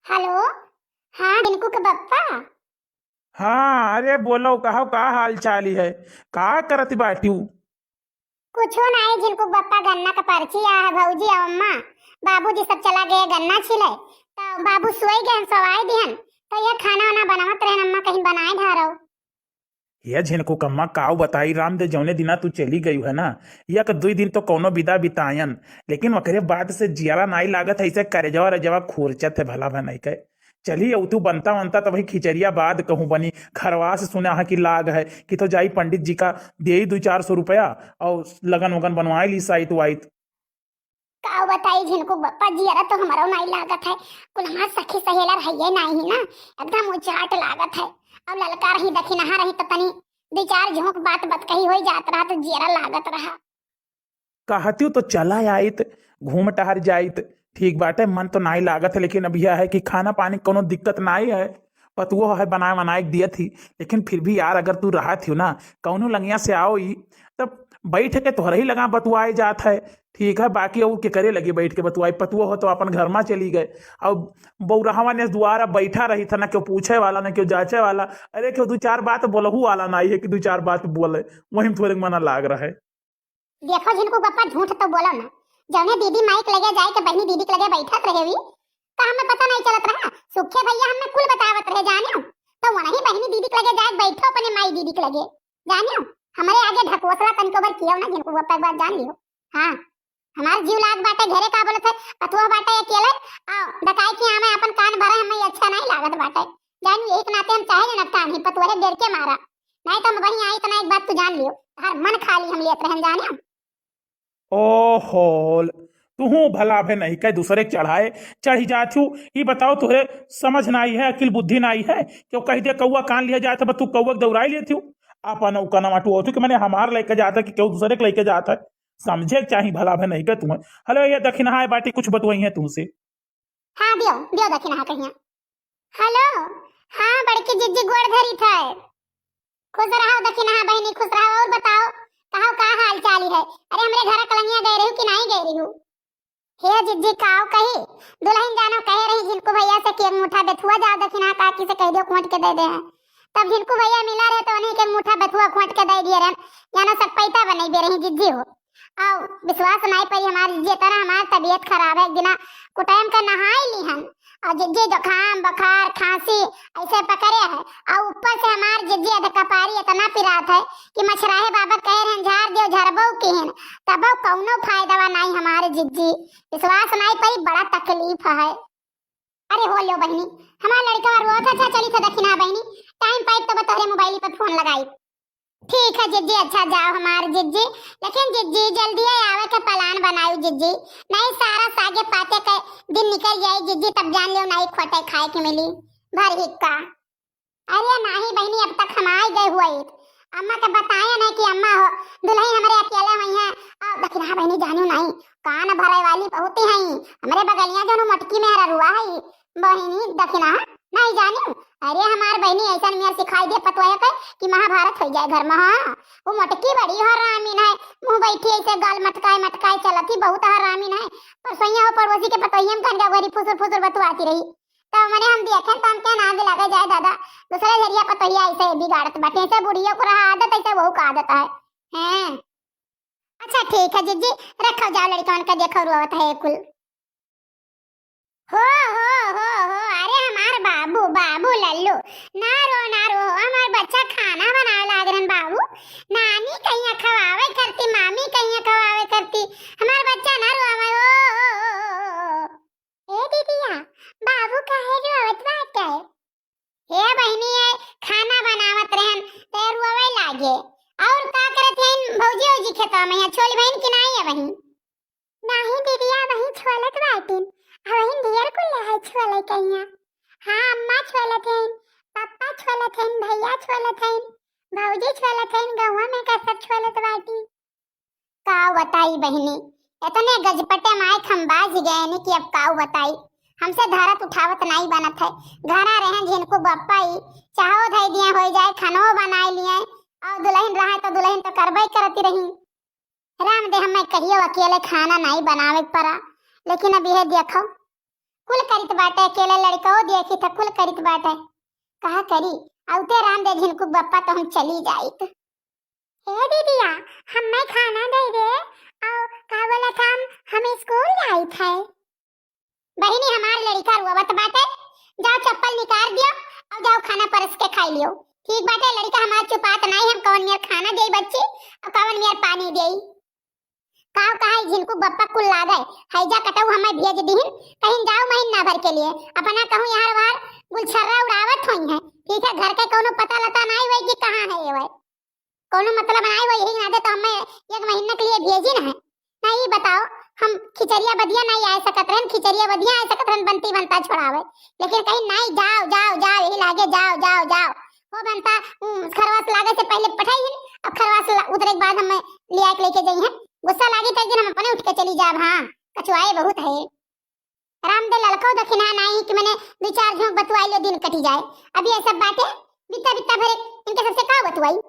Hello. हाँ टिंकू के पप्पा। हाँ, अरे बोलो कहो का हाल चाल है। का करत बाटू। कुछ नहीं जिनको पप्पा गन्ना का पर्ची आ है भौजी और अम्मा बाबूजी सब चला गए गन्ना छिले तो बाबू सोई गए सवाई दिहन तो ये खाना वाना बनावत रहे अम्मा कहीं बनाए धारो। ये झिनको कम्मा काव बताई राम दे जौने दिना तू चली गई है ना। या के 2 दिन तो कौनो विदा बितायन। लेकिन वकरे बाद से जियारा नाई लागत है ऐसे करेजवा रजवा खोरचत है भला भनाई के। चली अब तू बनता बनता तो भाई खिचड़िया बाद कहूँ बनी। खरवा से सुना है कि लाग है कि तो जाई पंडित जी का दे 200-400 रुपया और लगन वगन बनवाई ली साइत वाइत। का बताई जिनको पप्पा जियारा तो हमारा नहीं लागत है कुल हमार सखी सहेला रहिए नहीं ना एकदम उचाट लागत है। अब ललका रही दखिनहा रही तो तनी दो चार झोंक बात बत कही हो जात रहा तो जियारा लागत रहा। कहती तो चला आइत घूम टहर जाइत। ठीक बाटे मन तो नाई लागत है लेकिन अब यह है कि खाना पानी कोनो दिक्कत नाई है। पतुओ है बनाए बनाए के दिए थी। लेकिन फिर भी यार अगर तू रहा थी ना कौनो लंगिया से आओ ही तब बैठ के तोहरा ही लगा बतुआए जात है। ठीक है बाकी और के करे लगी बैठ के बतुआई पतुओ हो तो अपन घर में चली गए। अब बौरहवा ने द्वारा बैठा रही था ना क्यों पूछे वाला ना क्यों जांचे वाला। अरे क्यों 2-4 बात बोलहू वाला ना है कि 2-4 बात बोले वही थोड़े मना लाग रहा है। देखो जिनको पप्पा झूठ तो बोलो ना जौने दीदी माइक लगे जाए के बहनी दीदी के लगे बैठत रहे हुई का हमें पता नहीं चलत रहा सुखे भैया हमें कुल बतावत रहे जानियो तो वही बहनी दीदी के लगे जाए बैठो अपने माई दीदी के लगे जानियो हमारे आगे ढकोसला तनको बर कियो ना जिनको पप्पा एक बात जान लियो। हाँ हमार जीव लाग बाटे घरे का बोलत है पतुआ बाटे अकेले आओ डकाई की हमें अपन कान भरे हमें अच्छा नहीं लागत बाटे जानियो एक नाते हम चाहे ना कान ही पतुआ डेर के मारा नहीं तो हम वही आई तो ना एक बात तू जान लियो हर मन खाली हम लेत रहन जानियो। ओहो तू भला भे नहीं कह दूसरे के चढ़ाए चढ़ी जाती हूँ। ये बताओ तुहरे समझ ना आई है अकिल बुद्धि ना आई है क्यों कह दे कौआ कान लिया जाता तू कौआ के दौड़ाई लेती हूँ। अपन उका नमाटू होती कि मैंने हमार लेके जाता कि क्यों दूसरे के लेके जाता है। समझे चाहिए भला भे नहीं कह तुम्हें। हेलो ये दक्षिणा है बाटी कुछ बतवाई है तुमसे। हाँ दियो दियो दक्षिणा कहिया। हेलो। हाँ बड़की जिज्जी गोड़ धरी था खुश रहो दक्षिणा बहनी खुश रहो और बताओ कहो का हाल चाल है। अरे हमरे घर कलंगिया गए रही कि नहीं गए रही हूँ हे जिज्जी काओ कही दुल्हन जानो कह रही जिनको भैया से के मुठा बेथुआ जाओ दक्षिणा काकी से कह दियो खोंट के दे दे हैं तब जिनको भैया मिला रहे तो उन्हीं के मुठा बेथुआ खोंट के दे दिए रहे जानो सब पैसा बनाई दे रही जिज्जी हो आओ विश्वास नहीं पड़ी हमारी जिज्जी तरह हमारी तबीयत खराब है एक दिना कुटाइम का नहाई ली हम और जिज्जी जुकाम बुखार खांसी ऐसे पकड़े है और ऊपर से हमार जिज्जी अध कपारी इतना पिरात है कि मछराहे बाबा कह रहे झाड़ दियो झरबो केहन तब कौनो फायदा नहीं हमारे जिज्जी विश्वास नहीं पड़ी बड़ा तकलीफ है। अरे हो लो बहनी हमारा लड़का रोत अच्छा चली था दक्षिणा बहनी टाइम पाइप तो बतौरे मोबाइल पर फोन लगाई ठीक है जिज्जी अच्छा जाओ हमारे जिज्जी लेकिन जिज्जी जल्दी आवे के प्लान बनाओ जिज्जी नहीं सारा सागे पाते के दिन निकल जाए जिज्जी तब जान लियो नहीं खोटे खाए के मिली भर हिक्का। अरे नहीं बहनी अब तक हम आ गए हुए अम्मा के बताया नहीं कि अम्मा हो दुल्हन हमारे अकेले हुई है और दक्षिणा बहनी जानो नहीं कान भरे वाली बहुत हैं हमारे बगलिया जो मटकी में रुआ है बहनी दक्षिणा नहीं जानी। अरे हमार बहनी ऐसा मेरे सिखाई दे पतवाया के कि महाभारत हो जाए घर में। हाँ वो मटकी बड़ी हरामीन है मुंह बैठी ऐसे गाल मटकाए मटकाए चलती बहुत हरामीन है पर सैया हो पड़ोसी के पतोहिया में खंडा भरी फुसुर फुसुर बतवाती रही तो मैंने हम देखे तो हम क्या ना दिलावे जाए दादा दूसरे जरिया पतोहिया ऐसे बिगाड़त बाटे ऐसे बुढ़िया को रहा आदत ऐसे वहू का आदत है हैं। अच्छा ठीक है जिज्जी रखो जाओ लड़कन का देखो रुआवत है कुल हो अरे हमार बाबू बाबू लल्लू ना रो हमार बच्चा खाना बनावे लाग रहन बाबू नानी कहिया खवावे करती मामी कहिया खवावे करती हमार बच्चा ना रोवे ए दीदिया बाबू काहे रोवत बाटे हे बहनी है खाना बनावत रहन ते रोवे लागे और का करत हन भौजी औजी खेतवा में है छोली बहन की नहीं है वही नहीं दीदिया वही छोलत बाटिन वही दियर को ले है छोले कहिया। हाँ अम्मा छोलत हन पापा छोलत हन भैया छोलत हन भौजी छोलत हन गौवा में का सब छोलत बाटी का बताई बहनी इतने गजपटे माए खंबाज गए ने कि अब काऊ बताई हमसे धारत उठावत नहीं बनत है घरा रहन जिनको बप्पाई चाहो धई दिया हो जाए खानो बनाई लिए और दुल्हन रहा तो दुल्हन तो करबे करती रही राम दे हमें कहियो अकेले खाना नहीं बनावे पड़ा लेकिन अब यह देखो कुल करित बाटे, अकेला लड़का देखी त कुल करित बाटे। कहा करी औते राम दे झिनकू बप्पा तो हम चली जाइत। हे दीदिया, हमें खाना दे दे और का बोला था हम स्कूल जाइत है। बहिनी हमार लड़का रुआवत बाटे, जाओ चप्पल निकाल दियो और जाओ खाना परस के खाई लियो। ठीक बाटे, लड़का हमार चुपात नहीं, हम कौन मेर खाना देई बच्ची और कौन मेर पानी देई। काव कहा जिनको बप्पा कुल लागे हैजा कटाऊ हमें भेज दीहिन कहीं जाओ महीना भर के लिए, अपना कहूं यार वार गुलछर्रा उड़ावत होई है। ठीक है, घर के कोनो पता लता नहीं वही कि कहां है ये वही कोनो मतलब नहीं वही यही ना दे तो हमें एक महीने के लिए भेजी ना है। नहीं बताओ, हम खिचड़िया बदिया नहीं आ सकत रहन, खिचड़िया बदिया आ सकत रहन बनती बनता छोड़ावे, लेकिन कहीं नहीं जाओ जाओ जाओ यही लागे जाओ जाओ जाओ। वो बनता खरवास लागे से पहले पठाई अब खरवास उतरे के बाद हमें लिया के लेके जाई है। गुस्सा लागी त दिन हम अपने उठ के चली जाब। हां कछुआए बहुत है राम दे ललको दखिना नहीं कि मैंने दो चार झोंक बतवाई लो दिन कटी जाए। अभी ये सब बातें बित्ता बित्ता भरे इनके सबसे का बतवाई।